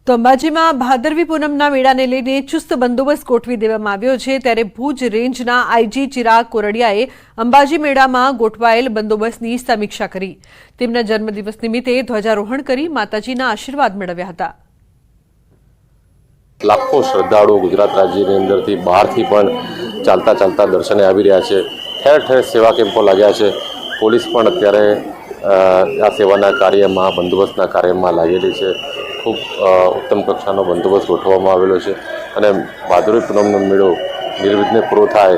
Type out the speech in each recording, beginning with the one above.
તો અંબાજીમાં ભાદરવી પૂનમના મેળાને લઈને ચુસ્ત બંદોબસ્ત ગોઠવી દેવામાં આવ્યો છે। ત્યારે ભુજ રેન્જના આઈજી ચિરાગ કોરડિયાએ અંબાજી મેળામાં ગોઠવાયેલ બંદોબસ્તની સમીક્ષા કરી। તેમના જન્મદિવસ નિમિત્તે ધ્વજારોહણ કરી માતાજીના આશીર્વાદ મેળવ્યા હતા। લાખો શ્રદ્ધાળુઓ ગુજરાત રાજ્યની અંદરથી બહારથી પણ ચાલતા ચાલતા દર્શને આવી રહ્યા છે। ઠેર ઠેર સેવા કેમ્પો લાગ્યા છે। પોલીસ પણ અત્યારે આ સેવાના કાર્યમાં બંદોબસ્તના કાર્યમાં લાગેલી છે। ખૂબ ઉત્તમ કક્ષાનો બંદોબસ્ત ગોઠવવામાં આવેલો છે અને ભાદરવી પૂનમનો મેળો નિર્વિઘ્ને પૂરો થાય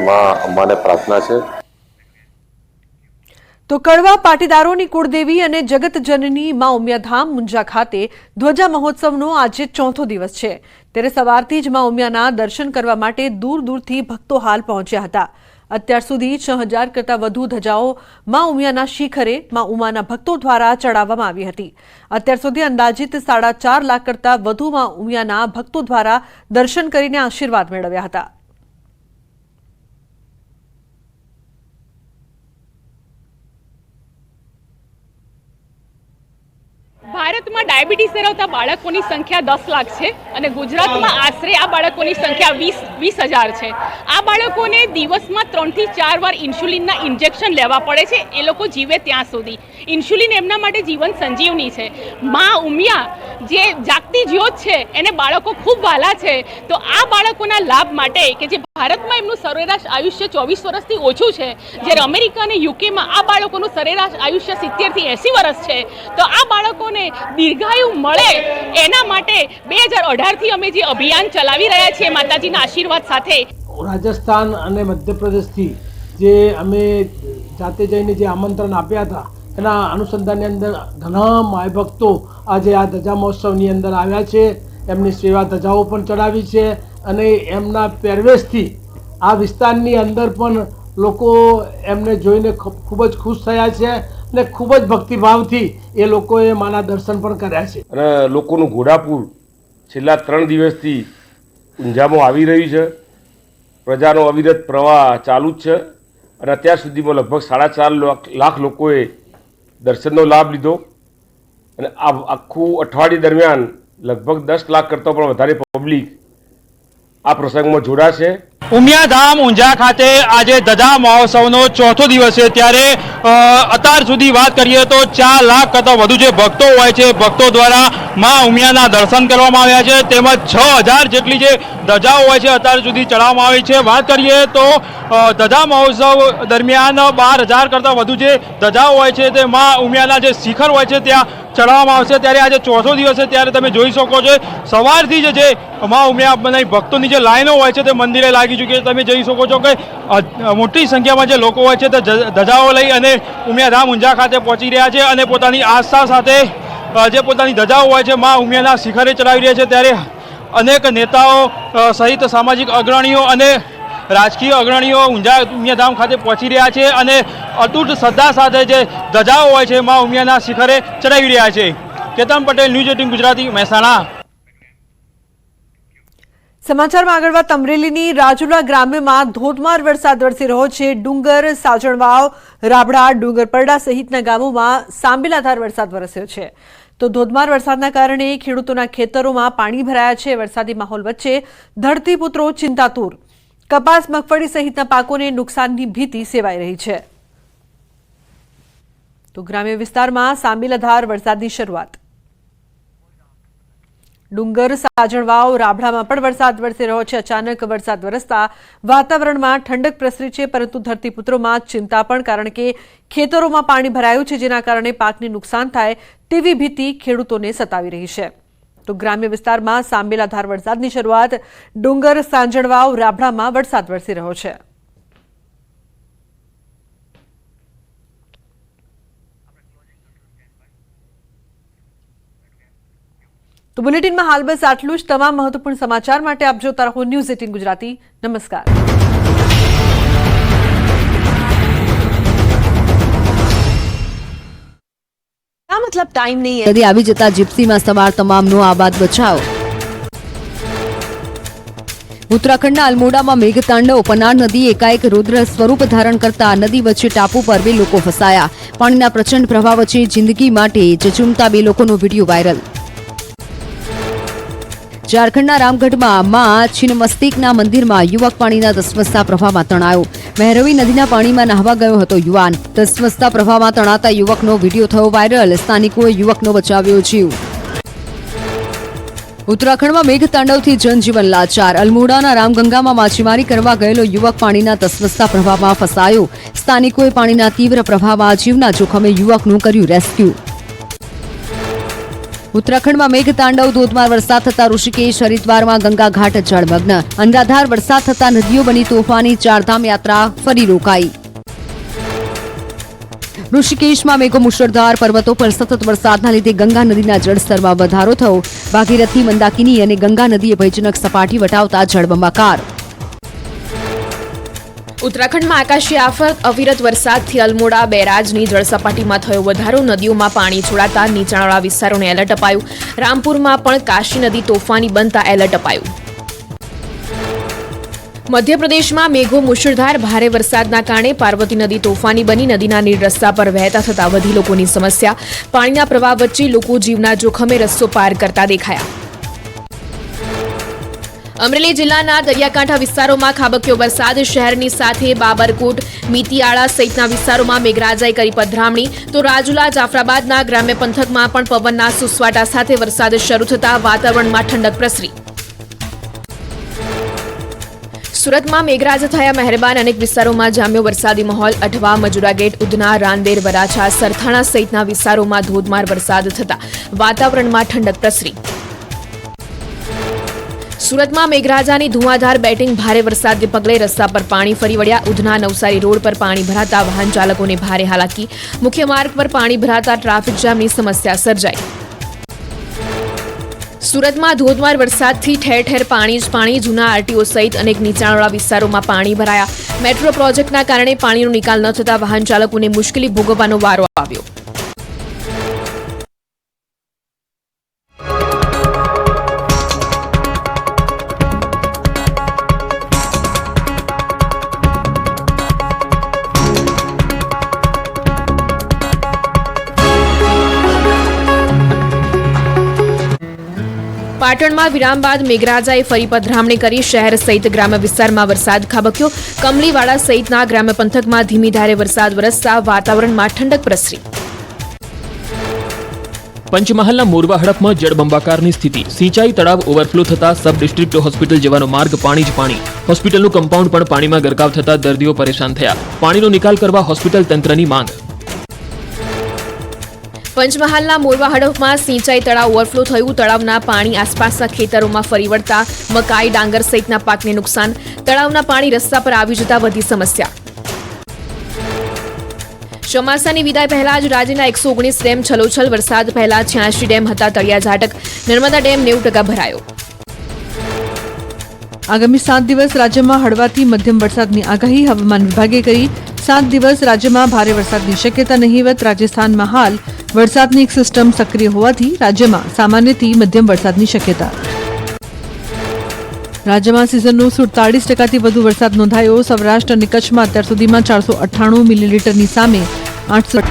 માં અંબાને પ્રાર્થના છે। તો કડવા પાટીદારોની કુળદેવી અને જગતજનની માં ઉમિયાધામ મુંજા ખાતે ધ્વજા મહોત્સવનો આજે ચોથો દિવસ છે। ત્યારે સવારથી જ માં ઉમિયાના દર્શન કરવા માટે દૂર દૂરથી ભક્તો હાલ પહોંચ્યા હતા। અત્યાર સુધી 6000 કરતાં વધુ ધજાઓ માં ઉમિયાના શિખરે માં ઉમાના ભક્તો દ્વારા ચડાવવામાં આવી હતી। અત્યાર સુધી અંદાજિત 4.5 લાખ કરતાં વધુ માં ઉમિયાના ભક્તો દ્વારા દર્શન કરીને આશીર્વાદ મેળવ્યા હતા। ભારતમાં ડાયાબિટીસ ધરાવતા બાળકોની સંખ્યા 10 લાખ છે અને ગુજરાતમાં આશરે આ બાળકોની સંખ્યા 20,000 છે। આ બાળકોને દિવસમાં 3 થી 4 વાર ઇન્સ્યુલિનના ઇન્જેક્શન લેવા પડે છે એ લોકો જીવે ત્યાં સુધી। ઇન્સ્યુલિન એમના માટે જીવન સંજીવની છે। માં ઉમિયા જે જાગતી જ્યોત છે એને બાળકો ખૂબ વહાલા છે। તો આ બાળકોના લાભ માટે કે જે ભારતમાં એમનું સરેરાશ આયુષ્ય 24 વર્ષથી ઓછું છે, જ્યારે અમેરિકા અને યુકેમાં આ બાળકોનું સરેરાશ આયુષ્ય 70 થી 80 વર્ષ છે, તો આ બાળકોને દીર્ઘાયુ મળે એના માટે 2018 થી અમે જે અભિયાન ચલાવી રહ્યા છીએ માતાજીના આશીર્વાદ સાથે। રાજસ્થાન અને મધ્યપ્રદેશથી જે અમે જાતે જઈને જે આમંત્રણ આપ્યા હતા એના અનુસંધાનની અંદર ઘણા માય ભક્તો આજે આ ધજા મહોત્સવની અંદર આવ્યા છે। એમની સેવા ધજાઓ પણ ચડાવી છે અને એમના પહેરવેશથી આ વિસ્તારની અંદર પણ લોકો એમને જોઈને ખૂબ જ ખુશ થયા છે અને ખૂબ જ ભક્તિભાવથી એ લોકોએ માના દર્શન પણ કર્યા છે। અને લોકોનું ઘોડાપુર છેલ્લા 3 દિવસથી ઊંઝામાં આવી રહ્યું છે। પ્રજાનો અવિરત પ્રવાહ ચાલુ જ છે અને અત્યાર સુધીમાં લગભગ 4.5 લાખ લોકોએ દર્શનનો લાભ લીધો અને આ આખું અઠવાડિયું દરમિયાન લગભગ 10 લાખ કરતાં પણ વધારે પબ્લિક આ પ્રસંગમાં જોડાશે। ઉમિયાધામ ઊંઝા ખાતે આજે ધજા મહોત્સવનો ચોથો દિવસ છે। ત્યારે અત્યાર સુધી વાત કરીએ તો 4 લાખ કરતાં વધુ જે ભક્તો હોય છે, ભક્તો દ્વારા માં ઉમિયાના દર્શન કરવામાં આવ્યા છે। તેમજ 6000 જેટલી જે ધજાઓ હોય છે અત્યાર સુધી ચડાવવામાં આવી છે। વાત કરીએ તો ધજા મહોત્સવ દરમિયાન 12000 કરતાં વધુ જે ધજાઓ હોય છે તે માં ઉમિયાના જે શિખર હોય છે ત્યાં ચડાવવામાં આવશે। ત્યારે આજે ચોથો દિવસ છે ત્યારે તમે જોઈ શકો છો સવારથી જ જે માં ઉમિયા ભક્તોની જે લાઈનો હોય છે તે મંદિરે લાગી ચૂકી છે। તમે જોઈ શકો છો કે મોટી સંખ્યામાં જે લોકો હોય છે તે ધજાઓ લઈ અને ઉમિયાધામ ઊંઝા ખાતે પહોંચી રહ્યા છે અને પોતાની આસ્થા સાથે જે પોતાની ધજાઓ હોય છે માં ઉમિયાના શિખરે ચડાવી રહ્યા છે। ત્યારે અનેક નેતાઓ સહિત સામાજિક અગ્રણીઓ અને રાજકીય અગ્રણીઓ ઉમિયાધામ ખાતે પહોંચી રહ્યા છે અને અતૂટ શ્રદ્ધા સાથે જે ધજાઓ હોય છે માં ઉમિયાના શિખરે ચડાવી રહ્યા છે। કેતન પટેલ, ન્યૂઝ 18 ગુજરાતી, મહેસાણા। સમાચારમાં આગળ વાત અમરેલીની રાજુલા ગ્રામ્યમાં ધોધમાર વરસાદ વરસી રહ્યો છે। ડુંગર, સાજણવાવ, રાબડા, ડુંગરપરડા સહિતના ગામોમાં સાંબેલાધાર વરસાદ વરસ્યો છે। તો ધોધમાર વરસાદના કારણે ખેડૂતોના ખેતરોમાં પાણી ભરાયા છે। વરસાદી માહોલ વચ્ચે ધરતીપુત્રો ચિંતાતુર। કપાસ, મગફળી સહિતના પાકોને નુકસાનની ભીતિ સેવાઈ રહી છે। તો ગ્રામ્ય વિસ્તારમાં સાંબેલાધાર વરસાદની શરૂઆત। ડુંગર, સાજણવાવ, રાબડામાં પણ વરસાદ વરસી રહ્યો છે। અચાનક વરસાદ વરસતા વાતાવરણમાં ઠંડક પ્રસરી છે, પરંતુ ધરતીપુત્રોમાં ચિંતા પણ, કારણ કે ખેતરોમાં પાણી ભરાયું છે, જેના કારણે પાકને નુકસાન થાય તેવી ભીતિ ખેડૂતોને સતાવી રહી છે। તો ગ્રામ્ય વિસ્તારમાં સાંબેલાધાર વરસાદની શરૂઆત। ડુંગર, સાજણવાવ, રાબડામાં વરસાદ વરસી રહ્યો છે। તો બુલેટિનમાં હાલ બસ આટલું જ। તમામ મહત્વપૂર્ણ સમાચાર માટે આપ જોતા રહો ન્યૂઝ 18 ગુજરાતી। નમસ્કાર। मतलब टाइम नहीं है। यदि આવી જતા જીપ્સીમાં સવાર તમામનો આબાદ બચાવ। ઉત્તરાખંડના અલમોડામાં મેઘતાંડવ, પનાર નદી એકાએક રૌદ્ર સ્વરૂપ ધારણ કરતા નદી વચ્ચે ટાપુ પર 2 લોકો ફસાયા। પાણીના પ્રચંડ પ્રવાહ વચ્ચે જિંદગી માટે જજુમતા 2 લોકોનો વિડીયો વાયરલ। ઝારખંડના રામગઢમાં માં છીનમસ્તિકના મંદિરમાં યુવક પાણીના ધસમસતા પ્રવાહમાં તણાયો. મહેરવી નદીના પાણીમાં નહાવા ગયો હતો યુવાન. ધસમસતા પ્રવાહમાં તણાતા યુવકનો વિડીયો થયો વાયરલ. સ્થાનિકોએ યુવકનો બચાવ્યો જીવ. ઉત્તરાખંડમાં મેઘતાંડવથી જનજીવન લાચાર. અલ્મોડાના રામગંગામાં માછીમારી કરવા ગયેલો યુવક પાણીના ધસમસતા પ્રવાહમાં ફસાયો. સ્થાનિકોએ પાણીના તીવ્ર પ્રવાહમાં જીવના જોખમે યુવકનું કર્યું રેસ્ક્યુ. ઉત્તરાખંડમાં મેઘતાંડવ. ધોધમાર વરસાદ થતા ઋષિકેશ હરિદ્વારમાં ગંગા ઘાટ જળમગ્ન. અનરાધાર વરસાદ થતા નદીઓ બની તોફાની. ચારધામ યાત્રા ફરી રોકાઈ. ઋષિકેશમાં મેઘો મુશળધાર. પર્વતો પર સતત વરસાદના લીધે ગંગા નદીના જળસ્તરમાં વધારો થયો. ભાગીરથી, મંદાકિની અને ગંગા નદીએ ભયજનક સપાટી વટાવતા જળબંબાકાર. ઉત્તરાખંડમાં આકાશી આફત. અવિરત વરસાદથી અલ્મોડા બેરાજની જળસપાટીમાં થયો વધારો. નદીઓમાં પાણી છોડાતા નીચાણવાળા વિસ્તારોને એલર્ટ અપાયું. રામપુરમાં પણ કાશી નદી તોફાની બનતા એલર્ટ અપાયું. મધ્યપ્રદેશમાં મેઘો મુશળધાર. ભારે વરસાદના કારણે પાર્વતી નદી તોફાની બની. નદીના નીર રસ્તા પર વહેતા થતા વધી લોકોની સમસ્યા. પાણીના પ્રવાહ વચ્ચે લોકો જીવના જોખમે રસ્તો પાર કરતા દેખાયા. અમરેલી જિલ્લાના દરિયાકાંઠા વિસ્તારોમાં ખાબક્યો વરસાદ. શહેરની સાથે બાબરકોટ, મિતિયાળા સહિતના વિસ્તારોમાં મેઘરાજાએ કરી પધરામણી. તો રાજુલા, જાફરાબાદના ગ્રામ્ય પંથકમાં પણ પવનના સુસવાટા સાથે વરસાદ શરૂ થતા વાતાવરણમાં ઠંડક પ્રસરી. સુરતમાં મેઘરાજા થયા મહેરબાન. અનેક વિસ્તારોમાં જામ્યો વરસાદી માહોલ. અઠવા, મજુરા ગેટ, ઉધના, રાંદેર, વરાછા, સરથાણા સહિતના વિસ્તારોમાં ધોધમાર વરસાદ થતા વાતાવરણમાં ઠંડક પ્રસરી. સુરતમાં મેઘરાજાની ધુઆધાર બેટિંગ. ભારે વરસાદને પગલે રસ્તા પર પાણી ફરી વળ્યા. ઉધના નવસારી રોડ પર પાણી ભરાતા વાહન ચાલકોને ભારે હાલાકી. મુખ્ય માર્ગ પર પાણી ભરાતા ટ્રાફિક જામની સમસ્યા સર્જાઈ. સુરતમાં ધોધમાર વરસાદથી ઠેર ઠેર પાણી જ પાણી. જૂના આરટીઓ સહિત અનેક નીચાણવાળા વિસ્તારોમાં પાણી ભરાયા. મેટ્રો પ્રોજેક્ટના કારણે પાણીનો નિકાલ ન થતા વાહન ચાલકોને મુશ્કેલી ભોગવવાનો વારો આવ્યો. પાટણમાં વિરામ બાદ મેઘરાજાએ ફરી પધરામણી કરી. શહેર સહિત ગ્રામ્ય વિસ્તારમાં વરસાદ ખાબક્યો. કમલીવાડા સહિતના ગ્રામ્ય પંથકમાં ધીમી ધારે વરસાદ વરસતા વાતાવરણમાં ઠંડક પ્રસરી. પંચમહાલના મોરવા હડફમાં જળબંબાકારની સ્થિતિ. સિંચાઈ તળાવ ઓવરફ્લો થતા સબ ડિસ્ટ્રિક્ટ હોસ્પિટલ જવાનો માર્ગ પાણી જ પાણી. હોસ્પિટલનું કમ્પાઉન્ડ પણ પાણીમાં ગરકાવ થતા દર્દીઓ પરેશાન થયા. પાણીનો નિકાલ કરવા હોસ્પિટલ તંત્રની માંગ. પંચમહાલના મોરવા હડફમાં સિંચાઈ તળાવ ઓવરફ્લો થયું. તળાવના પાણી આસપાસના ખેતરોમાં ફરી વળતા મકાઈ, ડાંગર સહિતના પાકને નુકસાન. તળાવના પાણી રસ્તા પર આવી જતા વધી સમસ્યા. ચોમાસાની વિદાય પહેલા જ રાજ્યના 119 ડેમ છલોછલ. વરસાદ પહેલા 86 ડેમ હતા તળિયા ઝાટક. નર્મદા ડેમ 90% ભરાયો. આગામી 7 દિવસ રાજ્યમાં હળવાથી મધ્યમ વરસાદની આગાહી હવામાન વિભાગે કરી. 7 દિવસ રાજ્યમાં ભારે વરસાદની શક્યતા નહીવત. રાજસ્થાનમાં હાલ વરસાદની એક સિસ્ટમ સક્રિય હોવાથી રાજ્યમાં સામાન્યથી મધ્યમ વરસાદની શક્યતા. રાજ્યમાં સિઝનનો 47% વધુ વરસાદ નોંધાયો. સૌરાષ્ટ્ર અને કચ્છમાં અત્યાર સુધીમાં 498 મિલીલીટરની સામે 800.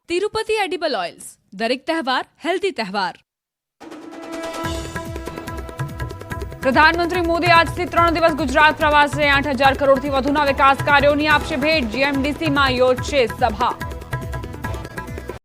Tirupati edible oils. દરેક તહેવાર હેલ્ધી તહેવાર. પ્રધાનમંત્રી મોદી આજથી 3 દિવસ ગુજરાત પ્રવાસે. 8,000 કરોડથી વધુના વિકાસ કાર્યોની આપશે ભેટ. જીએમડીસીમાં યોજશે સભા.